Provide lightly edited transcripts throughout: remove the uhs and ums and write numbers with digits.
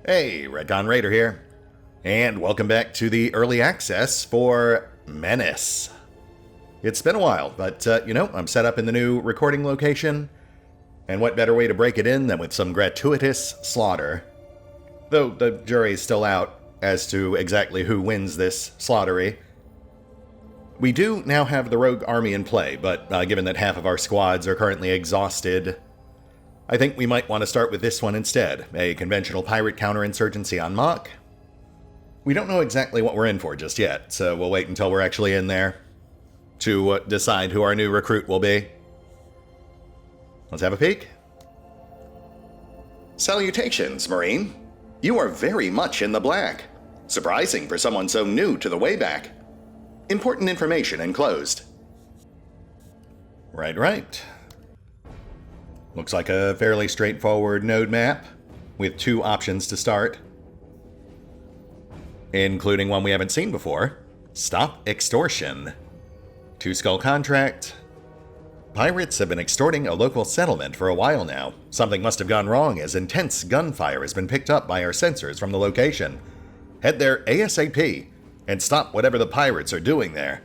Hey, RetconRaider here, and welcome back to the early access for Menace. It's been a while, but I'm set up in the new recording location, and what better way to break it in than with some gratuitous slaughter. Though the jury's still out as to exactly who wins this slaughtery. We do now have the rogue army in play, but given that half of our squads are currently exhausted, I think we might want to start with this one instead, a conventional pirate counterinsurgency on Mach. We don't know exactly what we're in for just yet, so we'll wait until we're actually in there to decide who our new recruit will be. Let's have a peek. Salutations, Marine. You are very much in the black. Surprising for someone so new to the Wayback. Important information enclosed. Right. Looks like a fairly straightforward node map, with two options to start. Including one we haven't seen before. Stop extortion. Two-skull contract. Pirates have been extorting a local settlement for a while now. Something must have gone wrong as intense gunfire has been picked up by our sensors from the location. Head there ASAP and stop whatever the pirates are doing there.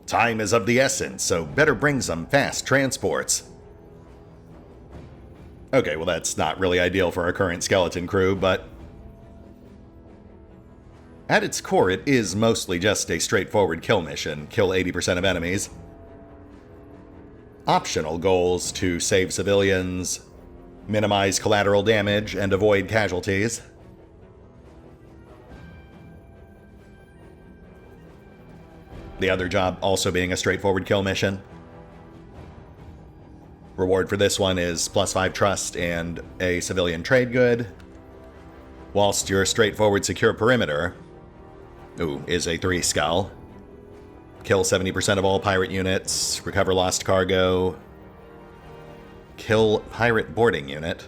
Time is of the essence, so better bring some fast transports. Okay, well that's not really ideal for our current skeleton crew, but at its core it is mostly just a straightforward kill mission, kill 80% of enemies. Optional goals to save civilians, minimize collateral damage, and avoid casualties. The other job also being a straightforward kill mission. Reward for this one is +5 trust and a civilian trade good, whilst your straightforward secure perimeter is a 3 skull. Kill 70% of all pirate units, recover lost cargo, kill pirate boarding unit.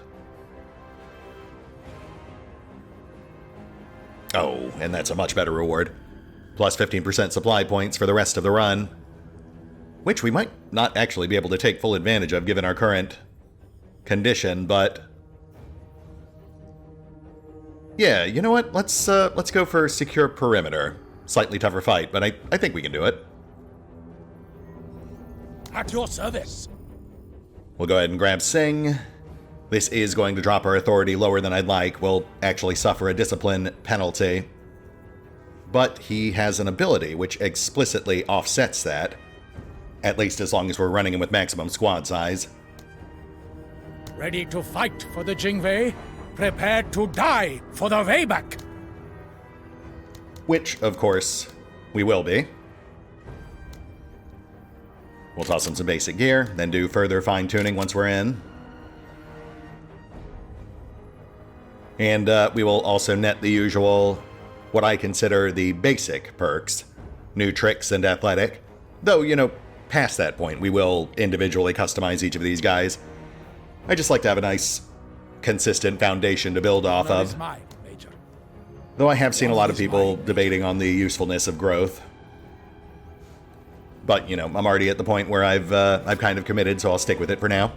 Oh, and that's a much better reward. Plus 15% supply points for the rest of the run, which we might not actually be able to take full advantage of given our current condition, but yeah, you know what? Let's go for secure perimeter. Slightly tougher fight, but I think we can do it. At your service. We'll go ahead and grab Singh. This is going to drop our authority lower than I'd like. We'll actually suffer a discipline penalty. But he has an ability which explicitly offsets that. At least as long as we're running him with maximum squad size. Ready to fight for the Giemza? Prepared to die for the Wayback. Which, of course, we will be. We'll toss him some basic gear, then do further fine-tuning once we're in. And we will also net the usual, what I consider the basic perks. New tricks and athletic. Though, past that point, we will individually customize each of these guys. I just like to have a nice, consistent foundation to build off of. Though I have seen a lot of people debating on the usefulness of growth. But, I'm already at the point where I've kind of committed, so I'll stick with it for now.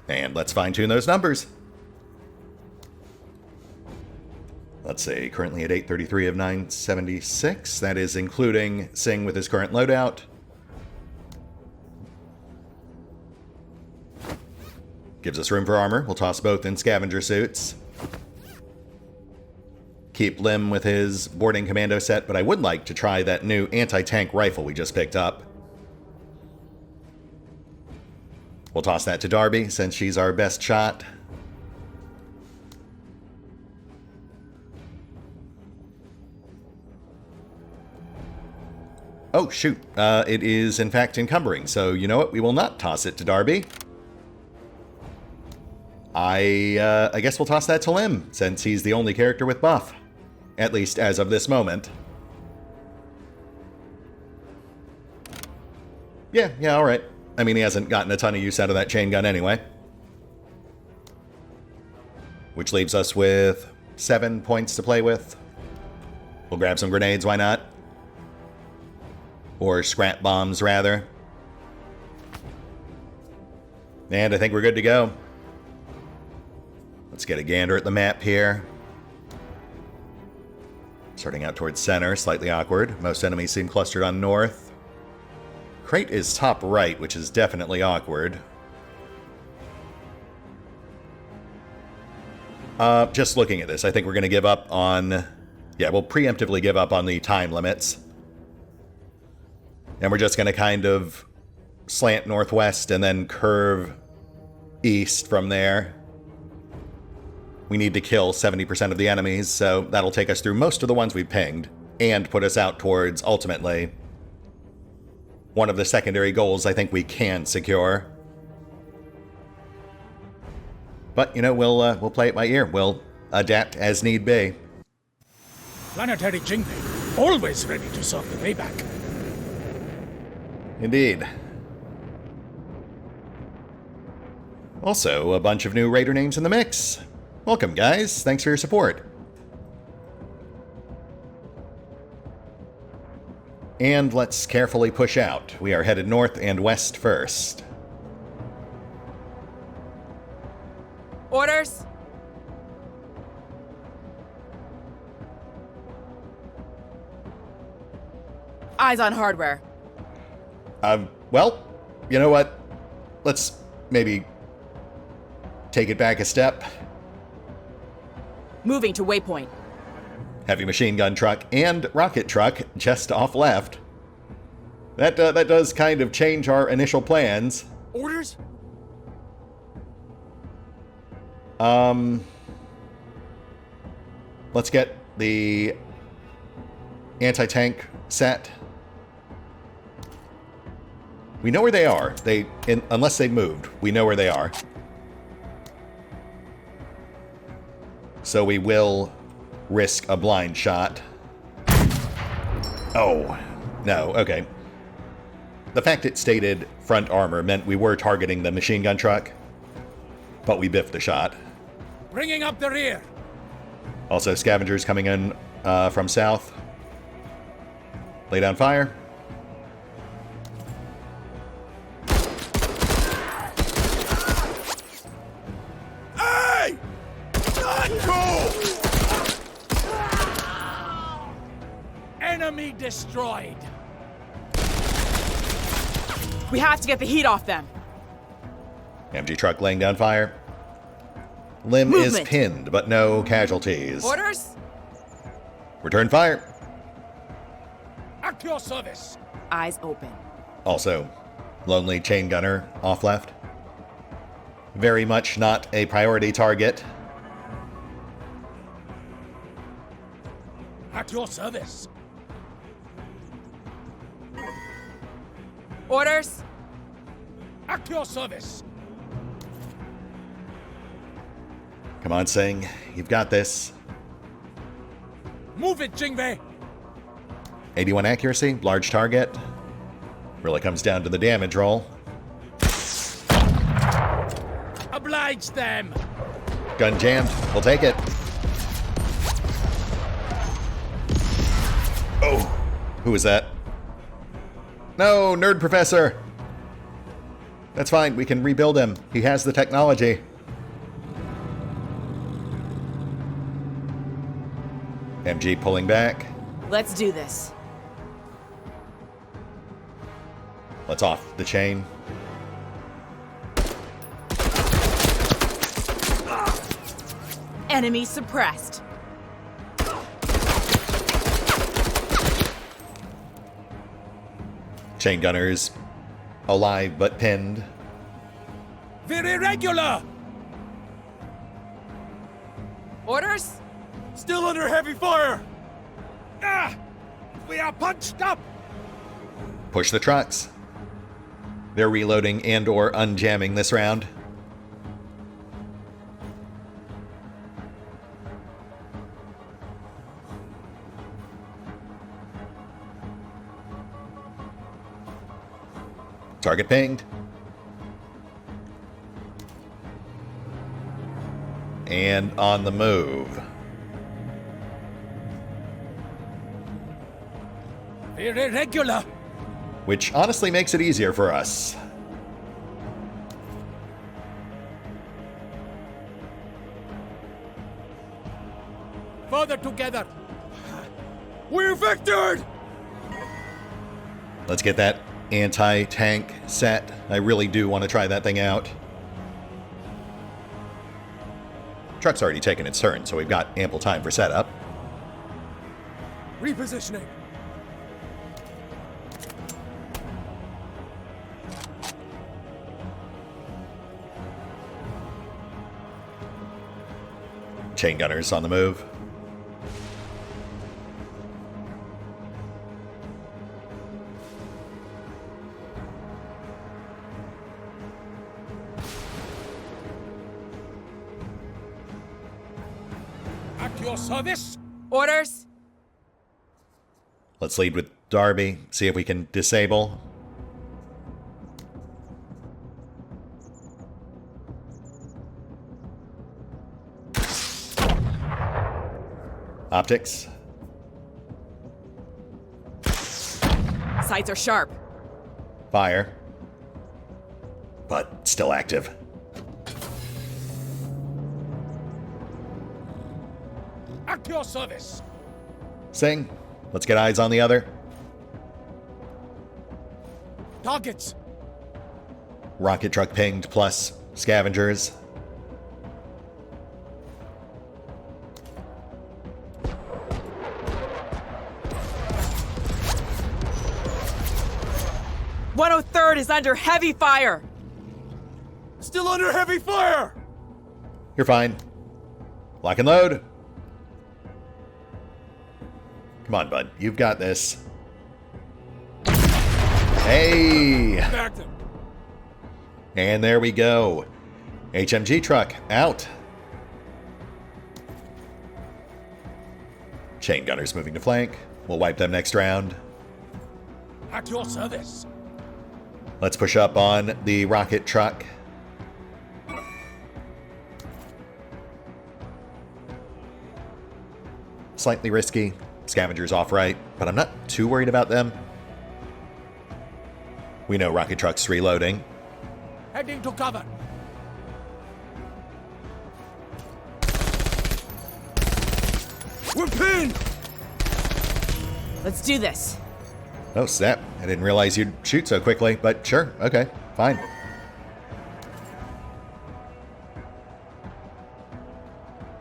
And let's fine-tune those numbers. Let's see, currently at 833 of 976. That is including Singh with his current loadout. Gives us room for armor. We'll toss both in scavenger suits. Keep Lim with his boarding commando set, but I would like to try that new anti-tank rifle we just picked up. We'll toss that to Darby, since she's our best shot. Oh, shoot. It is, in fact, encumbering, so you know what? We will not toss it to Darby. I guess we'll toss that to Lim, since he's the only character with buff. At least as of this moment. Yeah, alright. I mean, he hasn't gotten a ton of use out of that chain gun anyway. Which leaves us with 7 points to play with. We'll grab some grenades, why not? Or scrap bombs, rather. And I think we're good to go. Let's get a gander at the map here. Starting out towards center, slightly awkward. Most enemies seem clustered on north. Crate is top right, which is definitely awkward. Just looking at this, I think we're going to give up on... Yeah, we'll preemptively give up on the time limits. And we're just going to kind of slant northwest and then curve east from there. We need to kill 70% of the enemies, so that'll take us through most of the ones we pinged, and put us out towards, ultimately, one of the secondary goals I think we can secure. But, you know, we'll play it by ear. We'll adapt as need be. Planetary Jingvei, always ready to serve the way back. Indeed. Also, a bunch of new raider names in the mix. Welcome, guys. Thanks for your support. And let's carefully push out. We are headed north and west first. Orders? Eyes on hardware. Well, you know what? Let's maybe take it back a step. Moving to waypoint. Heavy machine gun truck and rocket truck just off left. That does kind of change our initial plans. Orders? Let's get the anti-tank set. We know where they are. Unless they moved, we know where they are. So we will risk a blind shot. Oh, no, okay. The fact it stated front armor meant we were targeting the machine gun truck, but we biffed the shot. Bringing up the rear. Also, scavengers coming in from south. Lay down fire. Hey! Not cool! Enemy destroyed. We have to get the heat off them. MG truck laying down fire. Limb Movement. is pinned, but no casualties. Orders? Return fire. At your service. Eyes open. Also, lonely chain gunner off left. Very much not a priority target. At your service. Orders? At your service. Come on, Singh. You've got this. Move it, Jingvei. 81 accuracy, large target. Really comes down to the damage roll. Oblige them. Gun jammed. We'll take it. Oh, who was that? No, Nerd Professor. That's fine. We can rebuild him. He has the technology. MG pulling back. Let's do this. Let's off the chain. Enemy suppressed. Chain gunners alive but pinned. We're irregular. Orders? Still under heavy fire. Ah! We are punched up. Push the trucks. They're reloading and or unjamming this round. Target pinged. And on the move. We're irregular. Which honestly makes it easier for us. further together. We're victored! Let's get that anti-tank set. I really do want to try that thing out. Truck's already taken its turn, so we've got ample time for setup. Repositioning. Chain gunners on the move. At your service. Orders? Let's lead with Darby, see if we can disable. Optics. Sights are sharp. Fire. But still active. At your service. Singh, let's get eyes on the other. Targets. Rocket truck pinged plus scavengers. Third is under heavy fire. Still under heavy fire! You're fine. Lock and load. Come on, bud. You've got this. Hey! Back them. And there we go. HMG truck out. Chain gunners moving to flank. We'll wipe them next round. At your service. Let's push up on the rocket truck. Slightly risky. Scavengers off right, but I'm not too worried about them. We know rocket truck's reloading. Heading to cover. We're pinned! Let's do this. Oh, snap. I didn't realize you'd shoot so quickly, but sure. Okay, fine.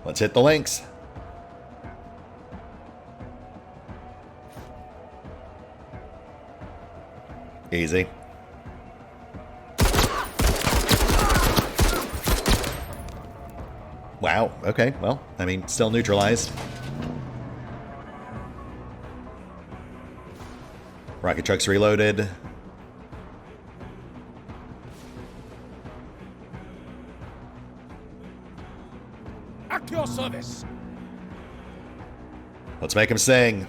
Let's hit the links. Easy. Wow, okay, well, I mean, still neutralized. Rocket truck's reloaded. At your service. Let's make him sing.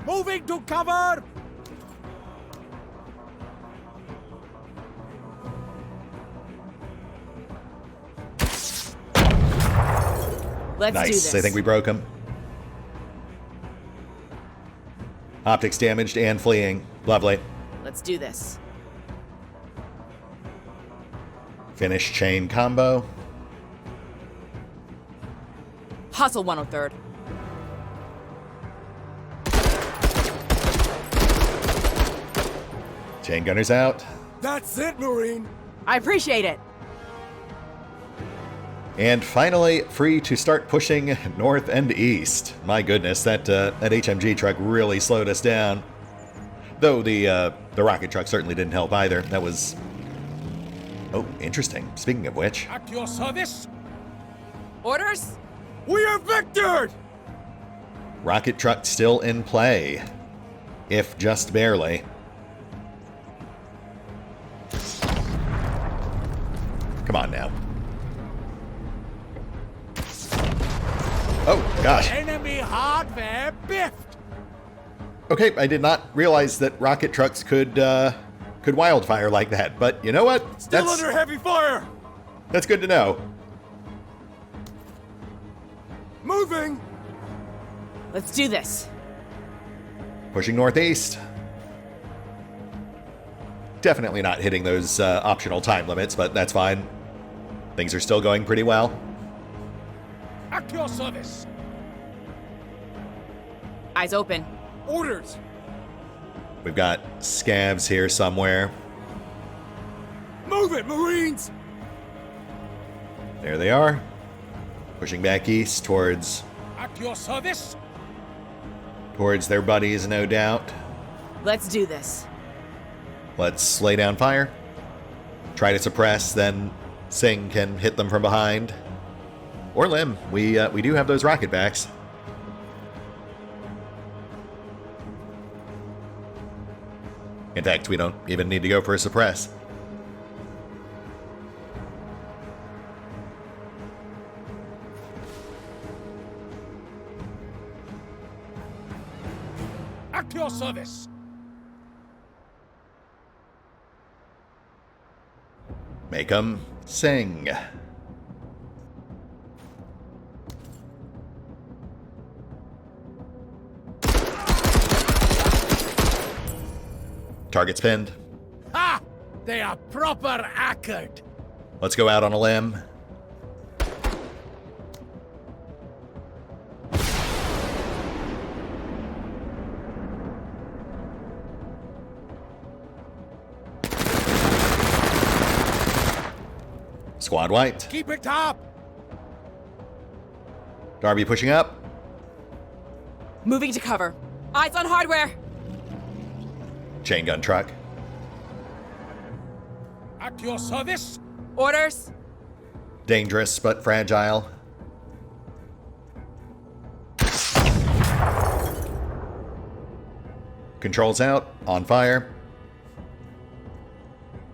Moving to cover. Let's do Nice, this. I think we broke him. Optics damaged and fleeing. Lovely. Let's do this. Finish chain combo. Hustle 103rd. Chain gunners out. That's it, Marine! I appreciate it. And finally, free to start pushing north and east. My goodness, that HMG truck really slowed us down. Though the rocket truck certainly didn't help either. That was... Oh, interesting. Speaking of which... At your service. Orders? We are victored! Rocket truck still in play. If just barely. Come on now. Oh, gosh. Enemy hardware biffed. Okay, I did not realize that rocket trucks could wildfire like that, but you know what? Still under heavy fire! That's good to know. Moving! Let's do this. Pushing northeast. Definitely not hitting those optional time limits, but that's fine. Things are still going pretty well. At your service. Eyes open. Orders! We've got scavs here somewhere. Move it, Marines! There they are. Pushing back east towards At your service. their buddies, no doubt. Let's do this. Let's lay down fire. Try to suppress, then Singh can hit them from behind. Or Lim. We do have those rocket backs. In fact, we don't even need to go for a suppress. At your service. Make 'em sing. Target's pinned. Ha! They are proper accord. Let's go out on a limb. Squad wiped. Keep it up. Darby pushing up. Moving to cover. Eyes on hardware. Chain gun truck. At your service. Orders. Dangerous but fragile. Controls out. On fire.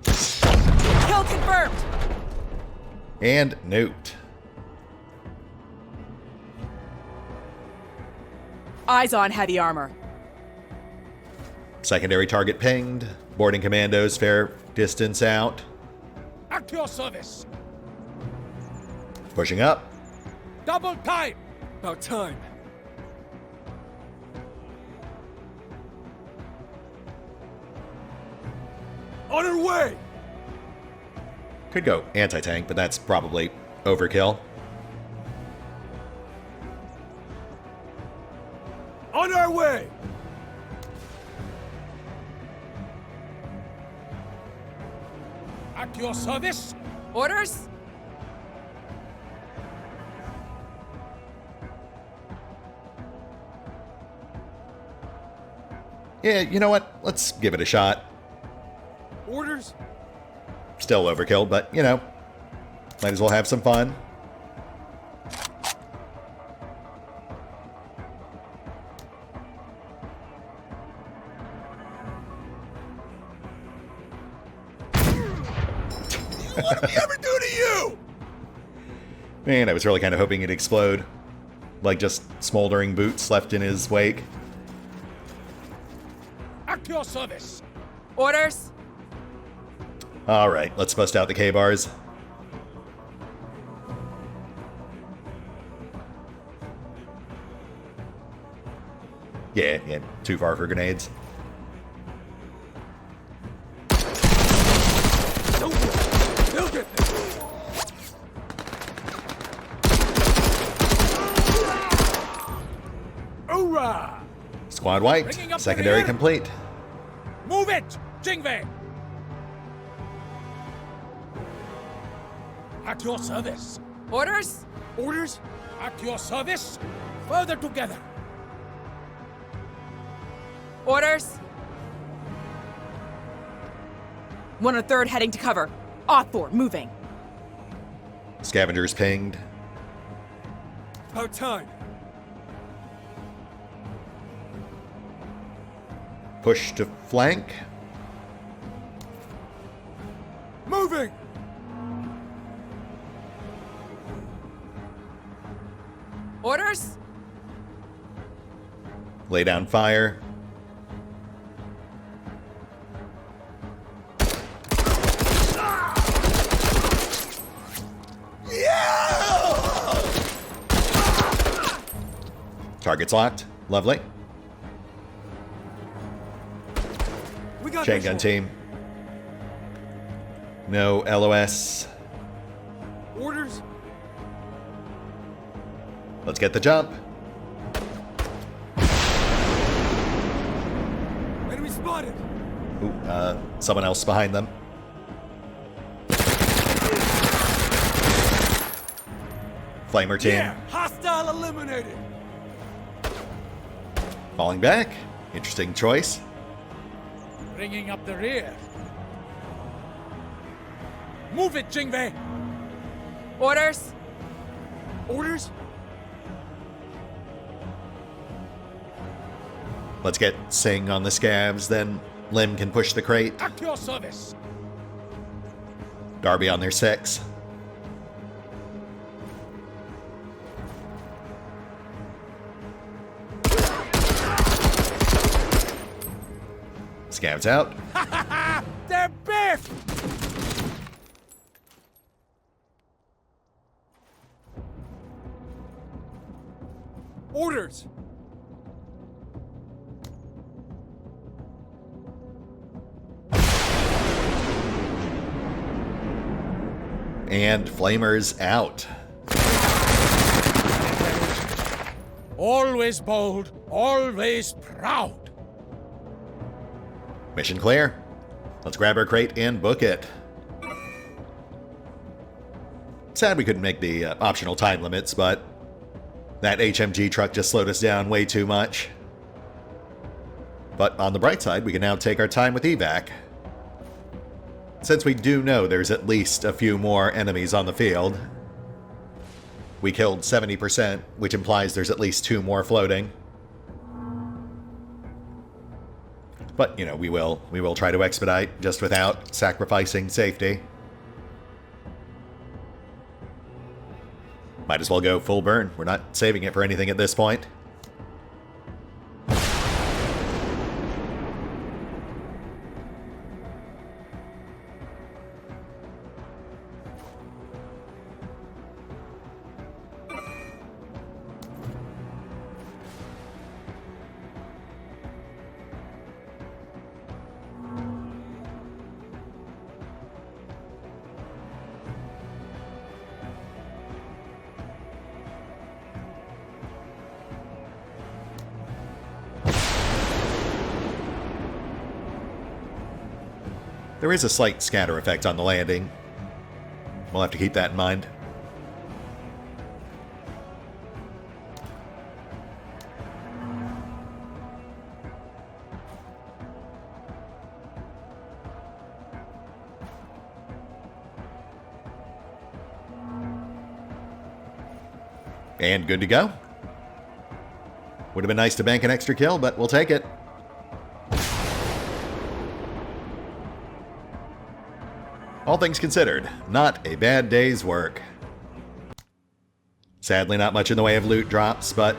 Kill confirmed. And nuked. Eyes on heavy armor. Secondary target pinged. Boarding commandos fair distance out. At your service. Pushing up. Double time. About time. On our way! Could go anti-tank, but that's probably overkill. On our way! At your service. Orders. Yeah, you know what? Let's give it a shot. Orders? Still overkill, but, you know, might as well have some fun. What did we ever do to you? Man, I was really kind of hoping it'd explode. Like just smoldering boots left in his wake. At your service. Orders. Alright, let's bust out the K-bars. Yeah, too far for grenades. Don't worry. They'll get there. Hoorah! Squad wiped. Bringing up the Secondary rear. complete. Move it, Jingve. At your service. Orders. Orders? At your service. Further together. Orders. 1/3 heading to cover. Auth4 moving. Scavengers pinged. About time. Push to flank. Moving! Orders. Lay down fire. Target's locked. Lovely. We got Chain this gun one. team. No LOS. Orders? Let's get the jump. Spotted! Ooh, someone else behind them. Flamer team. Yeah! Hostile eliminated! Falling back. Interesting choice. Bringing up the rear. Move it, Jingwei! Orders? Orders? Let's get Singh on the scavs, then Lim can push the crate. At your service! Darby on their 6. Scavs out. They're biffed! Orders! And Flamer's out. Always bold, always proud. Mission clear. Let's grab our crate and book it. Sad we couldn't make the optional time limits, but that HMG truck just slowed us down way too much. But on the bright side, we can now take our time with evac. Since we do know there's at least a few more enemies on the field. We killed 70%, which implies there's at least 2 more floating. But, you know, we will try to expedite just without sacrificing safety. Might as well go full burn. We're not saving it for anything at this point. There is a slight scatter effect on the landing. We'll have to keep that in mind. And good to go. Would have been nice to bank an extra kill, but we'll take it. All things considered, not a bad day's work. Sadly, not much in the way of loot drops, but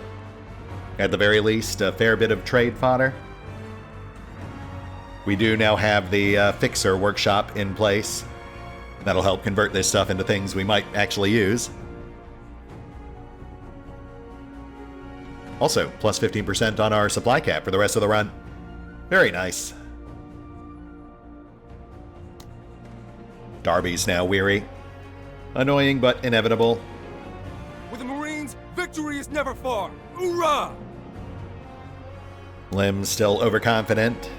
at the very least, a fair bit of trade fodder. We do now have the Fixer workshop in place. That'll help convert this stuff into things we might actually use. Also, plus 15% on our supply cap for the rest of the run. Very nice. Darby's now weary. Annoying, but inevitable. With the Marines, victory is never far. Hoorah! Lim's still overconfident.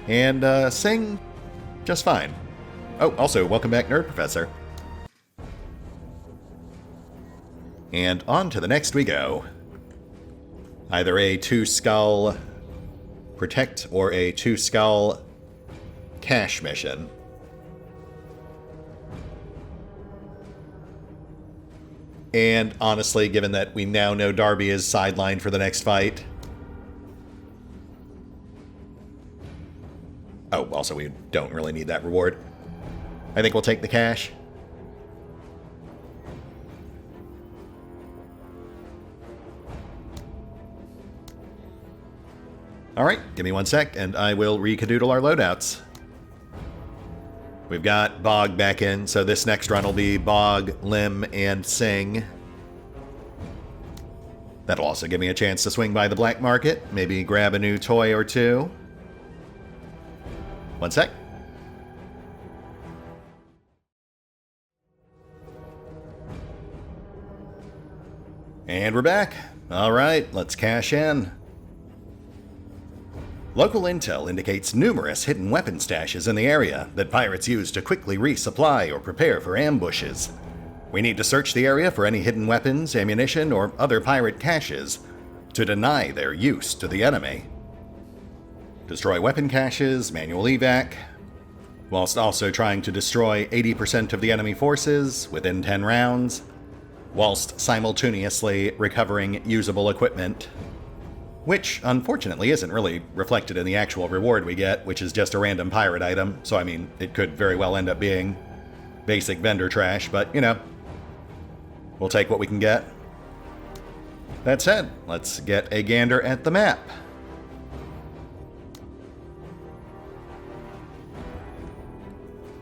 And Singh, just fine. Oh, also, welcome back, Nerd Professor. And on to the next we go. Either a 2-skull protect or a 2-skull cash mission. And honestly, given that we now know Darby is sidelined for the next fight. Oh, also we don't really need that reward. I think we'll take the cash. Alright, give me 1 sec and I will re-cadoodle our loadouts. We've got Bog back in, so this next run will be Bog, Lim, and Singh. That'll also give me a chance to swing by the black market, maybe grab a new toy or two. 1 sec. And we're back. Alright, let's cash in. Local intel indicates numerous hidden weapon stashes in the area that pirates use to quickly resupply or prepare for ambushes. We need to search the area for any hidden weapons, ammunition, or other pirate caches to deny their use to the enemy. Destroy weapon caches, manual evac, whilst also trying to destroy 80% of the enemy forces within 10 rounds, whilst simultaneously recovering usable equipment, which unfortunately isn't really reflected in the actual reward we get, which is just a random pirate item, so I mean, it could very well end up being basic vendor trash, but you know, we'll take what we can get. That said, let's get a gander at the map.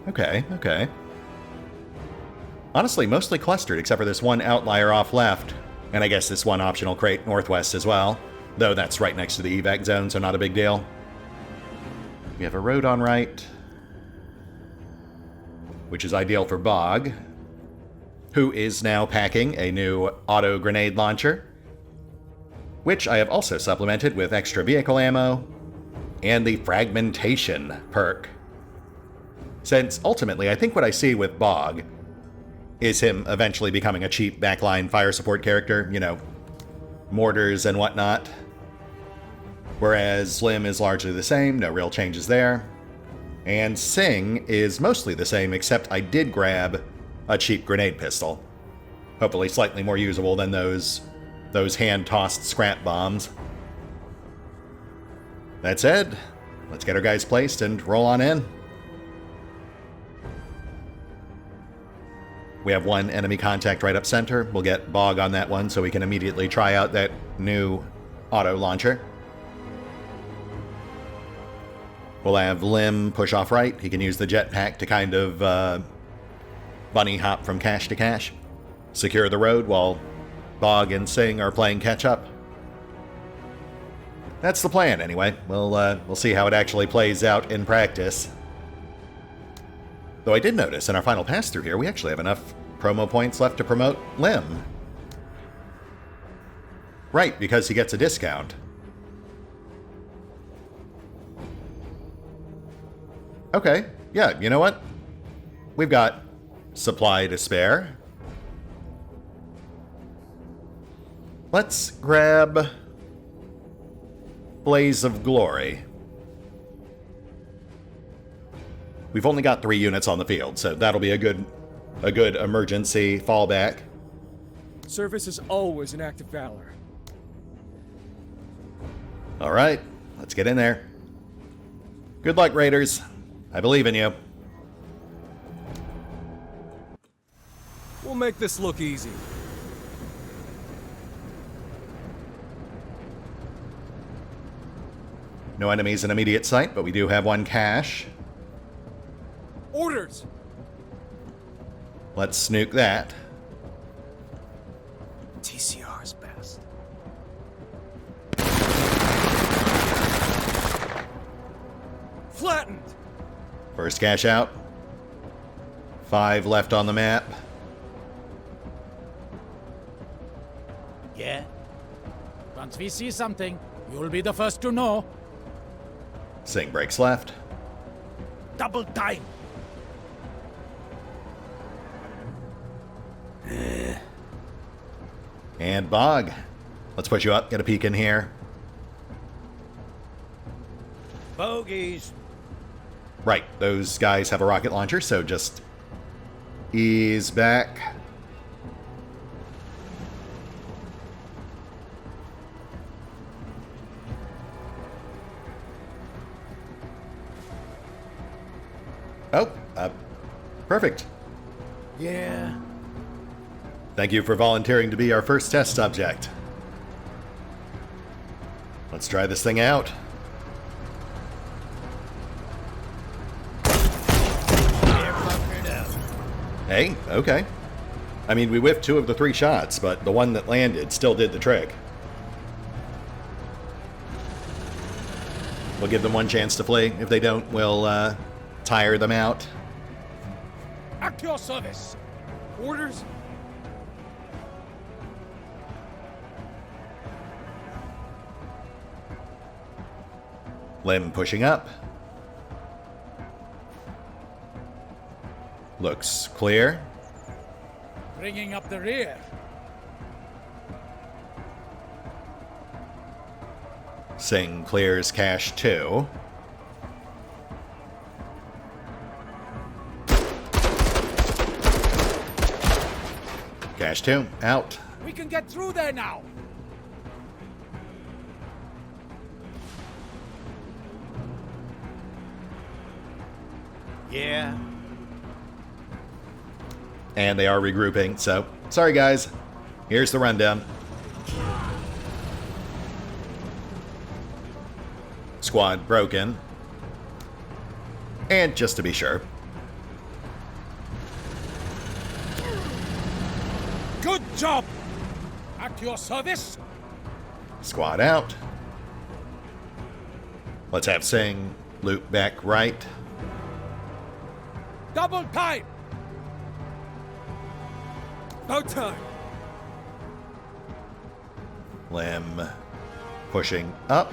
Okay. Honestly, mostly clustered except for this one outlier off left, and I guess this one optional crate northwest as well, though that's right next to the evac zone, so not a big deal. We have a road on right, which is ideal for Bog, who is now packing a new auto grenade launcher, which I have also supplemented with extra vehicle ammo and the fragmentation perk. Since ultimately, I think what I see with Bog is him eventually becoming a cheap backline fire support character, you know, mortars and whatnot. Whereas Slim is largely the same, no real changes there. And Singh is mostly the same, except I did grab a cheap grenade pistol. Hopefully slightly more usable than those hand-tossed scrap bombs. That said, let's get our guys placed and roll on in. We have one enemy contact right up center. We'll get Bog on that one so we can immediately try out that new auto launcher. We'll have Lim push off right. He can use the jetpack to kind of bunny hop from cache to cache. Secure the road while Bog and Singh are playing catch up. That's the plan anyway. We'll see how it actually plays out in practice. Though I did notice in our final pass through here, we actually have enough promo points left to promote Lim. Right, because he gets a discount. Okay, yeah, you know what? We've got supply to spare. Let's grab Blaze of Glory. We've only got 3 units on the field, so that'll be a good emergency fallback. Service is always an act of valor. All right, let's get in there. Good luck, Raiders. I believe in you. We'll make this look easy. No enemies in immediate sight, but we do have one cache. Orders! Let's snook that. TCR's best. Flattened! First cache out. 5 left on the map. Yeah? Once we see something, you'll be the first to know. Singh breaks left. Double time! And Bog. Let's push you up, get a peek in here. Bogeys! Right, those guys have a rocket launcher, so just ease back. Oh, perfect. Yeah. Thank you for volunteering to be our first test subject. Let's try this thing out. Hey, okay. I mean, we whiffed 2 of the 3 shots, but the one that landed still did the trick. We'll give them one chance to flee. If they don't, we'll tire them out. At your service! Orders? Lim pushing up. Looks clear. Bringing up the rear. Singh clears cache 2. Cache 2 out. We can get through there now. Yeah. And they are regrouping, so sorry guys. Here's the rundown. Squad broken. And just to be sure. Good job! At your service. Squad out. Let's have Singh loop back right. Double time! About time. Lim pushing up.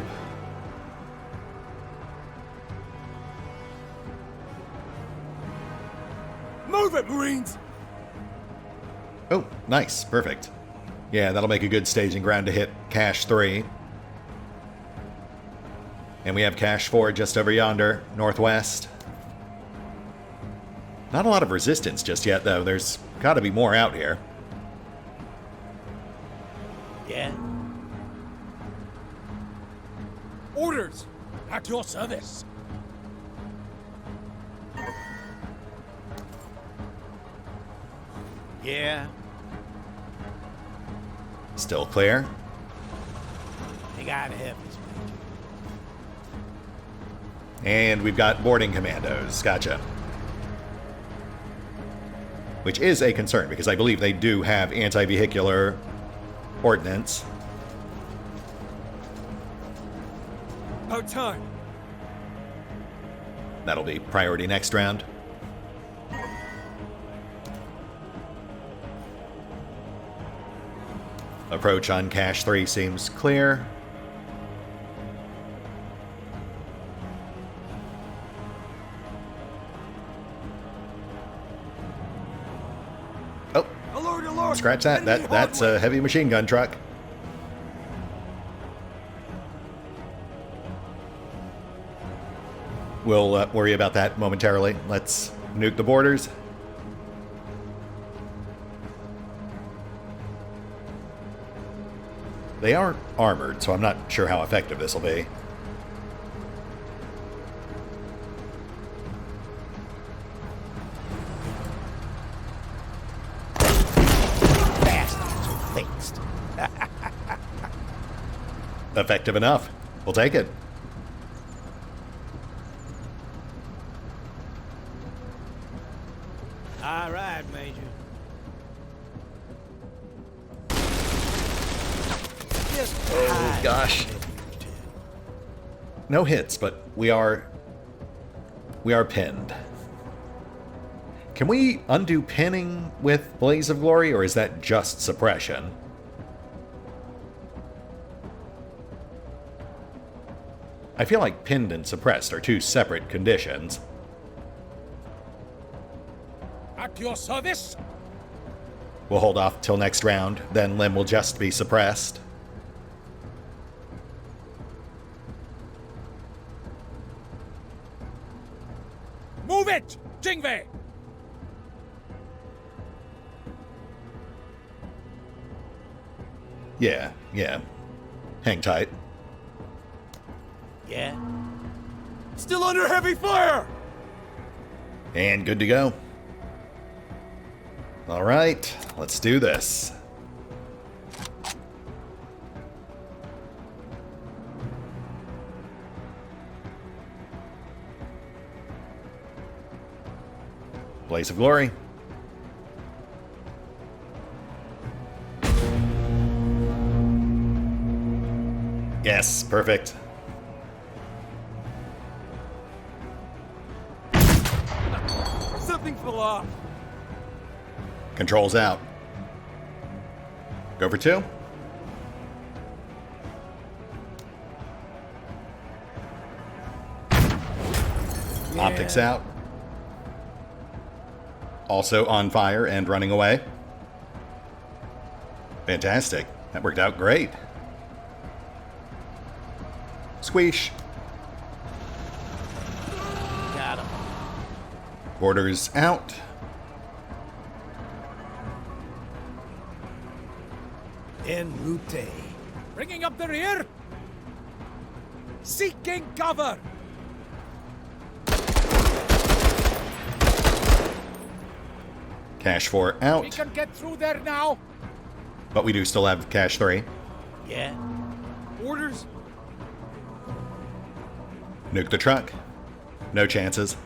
Move it, Marines! Oh, nice. Perfect. Yeah, that'll make a good staging ground to hit cache 3. And we have cache 4 just over yonder, northwest. Not a lot of resistance just yet, though. There's got to be more out here. Yeah. Orders! At your service. Yeah. Still clear. They gotta help us, Major. And we've got boarding commandos. Gotcha. Which is a concern, because I believe they do have anti-vehicular ordnance. About time. That'll be priority next round. Approach on cache 3 seems clear. Oh, Alert, alert! scratch that. Enemy That's hardware. a heavy machine gun truck. We'll worry about that momentarily. Let's nuke the borders. They are armored, so I'm not sure how effective this will be. Bastards are fixed. Effective enough. We'll take it. All right, Major. Oh, gosh. No hits, but we are pinned. Can we undo pinning with Blaze of Glory, or is that just suppression? I feel like pinned and suppressed are two separate conditions. At your service. We'll hold off till next round, then Lim will just be suppressed. Move it, Jingve. Yeah. Hang tight. Yeah. Still under heavy fire! And good to go. All right, let's do this. Blaze of Glory. Yes, perfect. Something fell off. Controls out. Go for 2. Optics out. Also on fire and running away. Fantastic. That worked out great. Squeesh. Got him. Borders out. En route. Bringing up the rear. Seeking cover. Cache 4 We out. can get through there now. But we do still have cache 3. Yeah. Orders? Nuke the truck. No chances.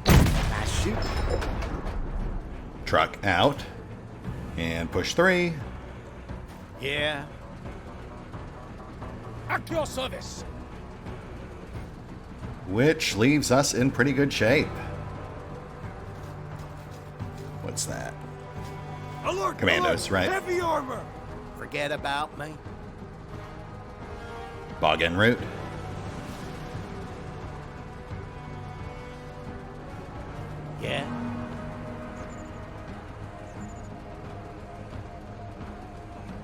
Nice shoot. Truck out. And push 3. Yeah. At your service. Which leaves us in pretty good shape. What's that? Alert! Commandos, alert! right? Heavy armor! Forget about me. Bog en route. Yeah.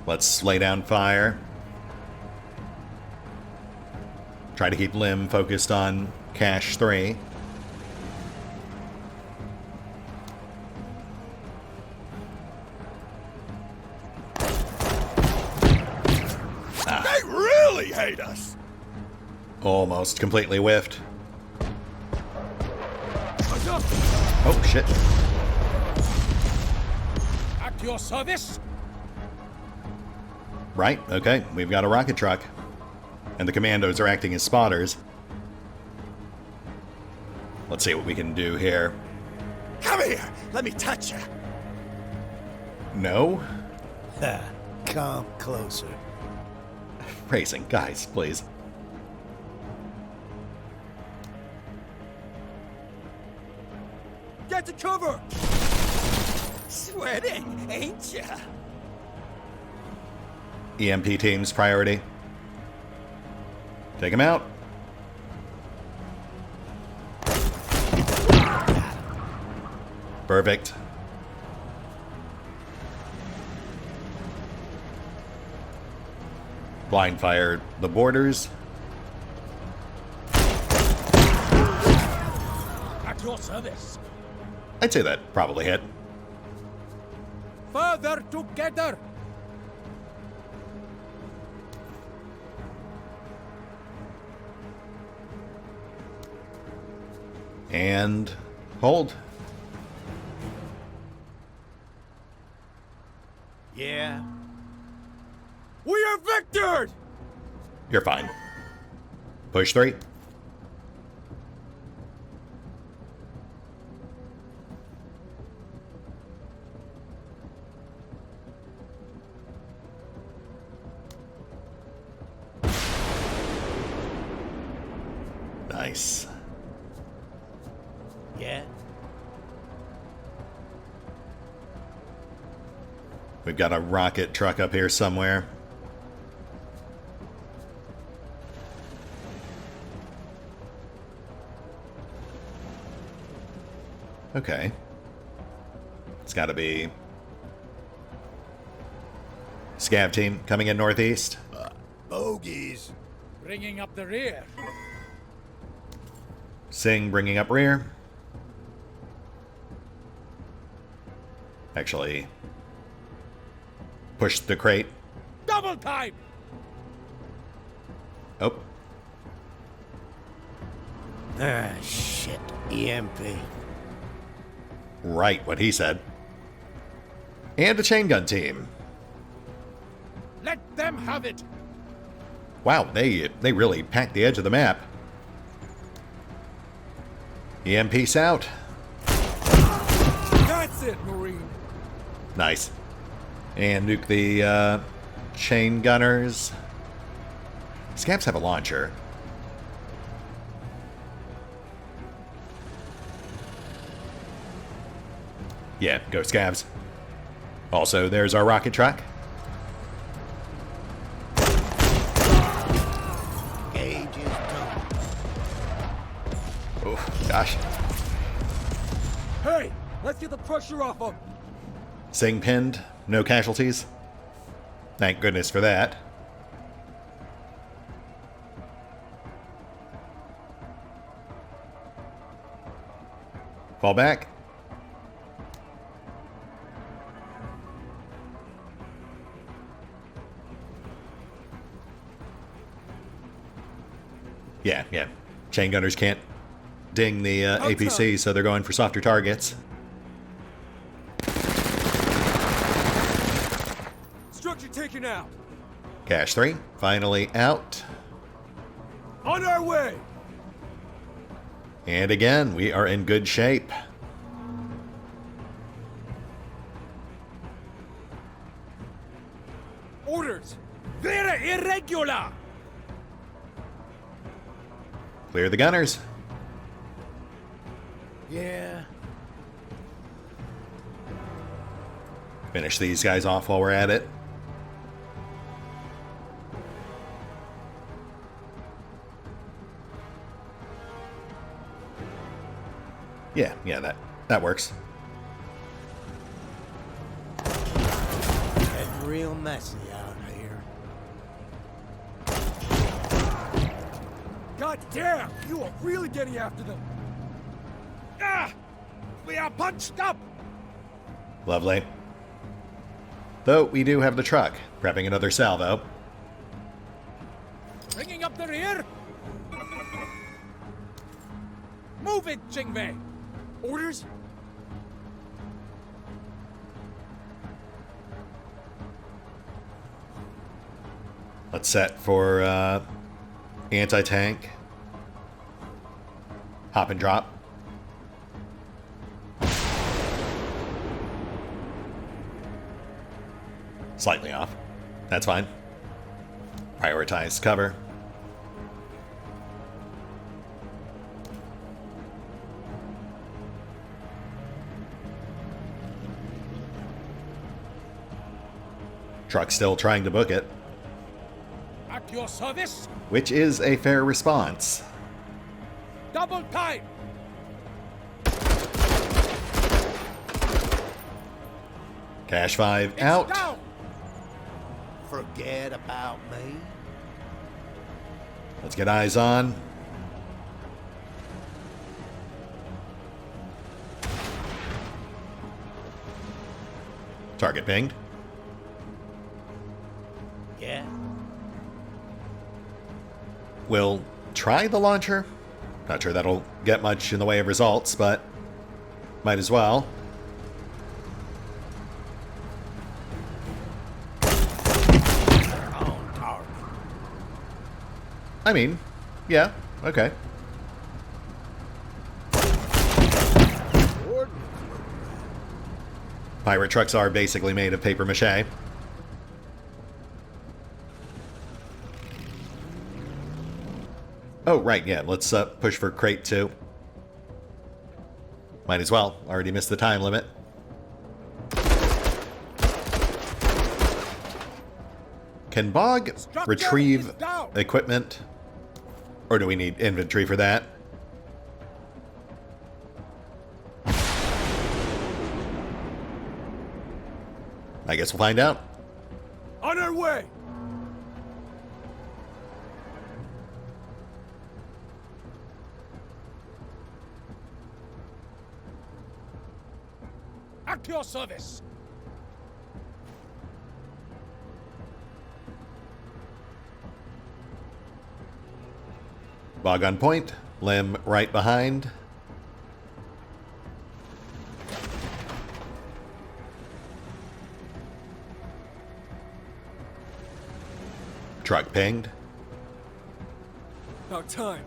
Let's lay down fire. Try to keep Lim focused on cache 3. They really hate us! Almost completely whiffed. Watch out! Oh, shit. At your service. Right, okay. We've got a rocket truck. And the commandos are acting as spotters. Let's see what we can do here. Come here. Let me touch you. No? Come closer. Racing. Guys, please. Get to cover! Sweating, ain't ya? EMP team's priority. Take him out. Perfect. Blind fire the borders. At your service. I'd say that probably hit. Further together. And hold. Yeah. We are victored! You're fine. Push 3. Nice. Yeah. We've got a rocket truck up here somewhere. Okay. It's got to be Scav team coming in northeast. Bogies. Bringing up the rear. Singh bringing up rear. Actually, push the crate. Double time. Oh, Ah, shit. EMP. right, what he said. And a chain gun team. Let them have it. Wow, they really packed the edge of the map. EMP's out. That's it, Marine! Nice. And nuke the chain gunners. Scabs have a launcher. Yeah, go Scabs. Also, there's our rocket truck. Gauge is Oh, gosh. Hey, let's get the pressure off him. Singh pinned. No casualties. Thank goodness for that. Fall back. Yeah. Chain gunners can't ding the APC, so they're going for softer targets. Structure taken out. Cache 3, finally out. On our way. And again, we are in good shape. Orders. Very irregular! Clear the gunners. Yeah. Finish these guys off while we're at it. Yeah, that works. Getting real messy out here. God damn, you are really getting after them. Ah! We are punched up! Lovely. Though we do have the truck, prepping another salvo. Bringing up the rear! Move it, Jingwei! Orders? Let's set for anti-tank. Hop and drop. Slightly off. That's fine. Prioritize cover. Truck still trying to book it, At your service! which is a fair response. Double time! Cache 5 It's out. down! Forget about me. Let's get eyes on. Target pinged. Yeah. We'll try the launcher. Not sure that'll get much in the way of results, but might as well. On target. I mean, yeah, okay. Pirate trucks are basically made of paper mache. Oh, right, yeah, let's push for crate 2. Might as well. Already missed the time limit. Can Bog retrieve equipment? Or do we need inventory for that? I guess we'll find out. On our way. At your service! Bog on point. Limb right behind. Truck pinged. About time.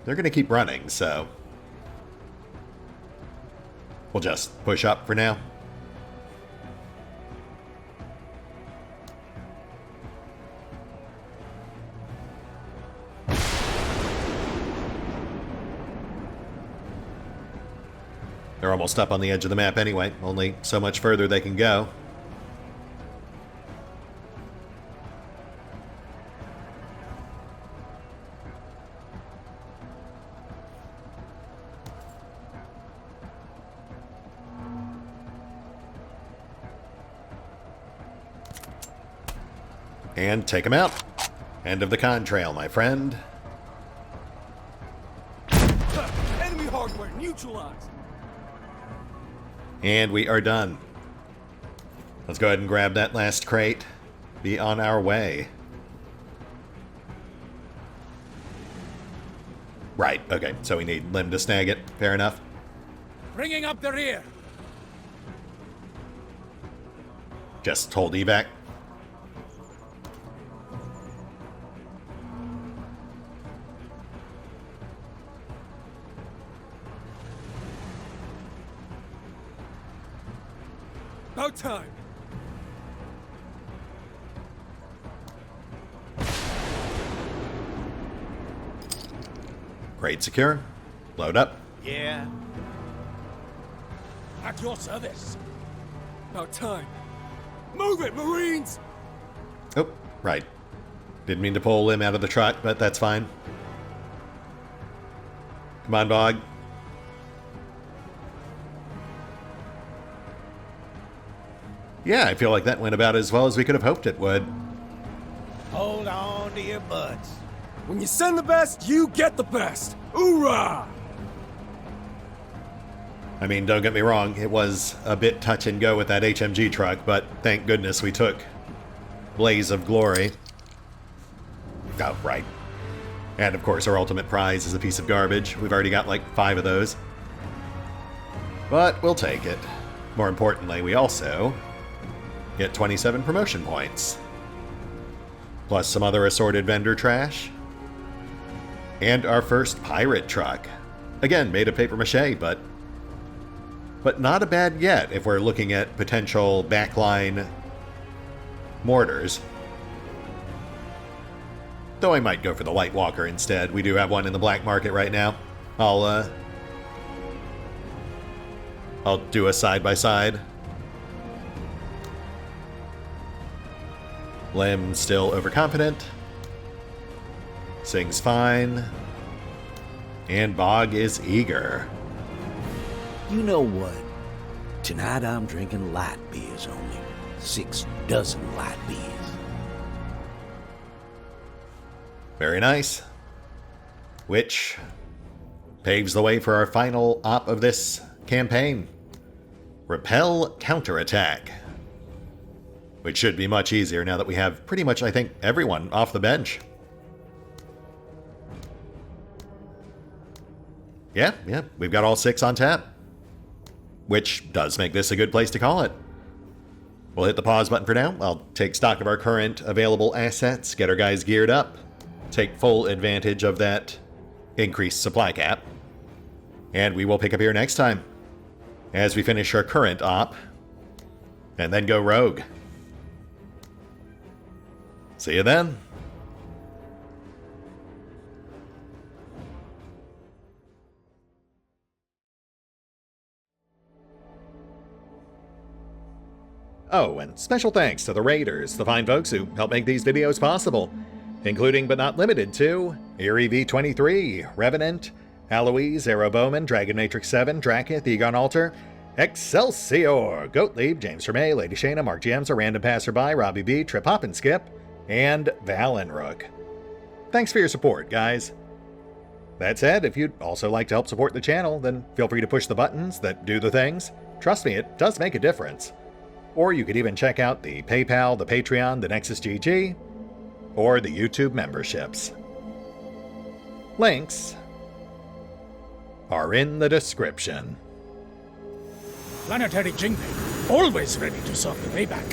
They're going to keep running, so we'll just push up for now. They're almost up on the edge of the map anyway. Only so much further they can go. And take him out. End of the contrail, my friend. Enemy hardware neutralized. And we are done. Let's go ahead and grab that last crate. Be on our way. Right, okay, so we need Lim to snag it. Fair enough. Bringing up the rear. Just hold evac. About time. Crate secure. Load up. Yeah. At your service. About time. Move it, Marines! Oh, right. Didn't mean to pull Lim out of the truck, but that's fine. Come on, Bog. Yeah, I feel like that went about as well as we could have hoped it would. Hold on to your butts. When you send the best, you get the best. Hoorah! I mean, don't get me wrong, it was a bit touch and go with that HMG truck, but thank goodness we took Blaze of Glory. Oh, right. And of course, our ultimate prize is a piece of garbage. We've already got like 5 of those. But we'll take it. More importantly, we also get 27 promotion points. Plus some other assorted vendor trash. And our first pirate truck. Again, made of papier-mâché, but not a bad yet if we're looking at potential backline mortars. Though I might go for the Light Walker instead. We do have one in the black market right now. I'll do a side-by-side. Lim's still overconfident. Singh's fine. And Bog is eager. You know what? Tonight I'm drinking light beers only. 6 dozen light beers. Very nice. Which paves the way for our final op of this campaign. Repel Counterattack. Which should be much easier now that we have pretty much, I think, everyone off the bench. Yeah, we've got all 6 on tap. Which does make this a good place to call it. We'll hit the pause button for now. I'll take stock of our current available assets, get our guys geared up, take full advantage of that increased supply cap. And we will pick up here next time as we finish our current op and then go rogue. See you then. Oh, and special thanks to the Raiders, the fine folks who help make these videos possible, including but not limited to Eerie V23, Revenant, Alois, Aero Bowman, Dragon Matrix 7, Drakiith, EgonAlter, Exsellsior, Gottlieb, James Trimmier, Lady Shayna, Mark Giemza, RandomPassrby, RobbyB, Triphoppenskip, and Valinrook. Thanks for your support, guys. That said, if you'd also like to help support the channel, then feel free to push the buttons that do the things. Trust me, it does make a difference. Or you could even check out the PayPal, the Patreon, the Nexus GG, or the YouTube memberships. Links are in the description. Planetary Jingvei, always ready to serve the payback.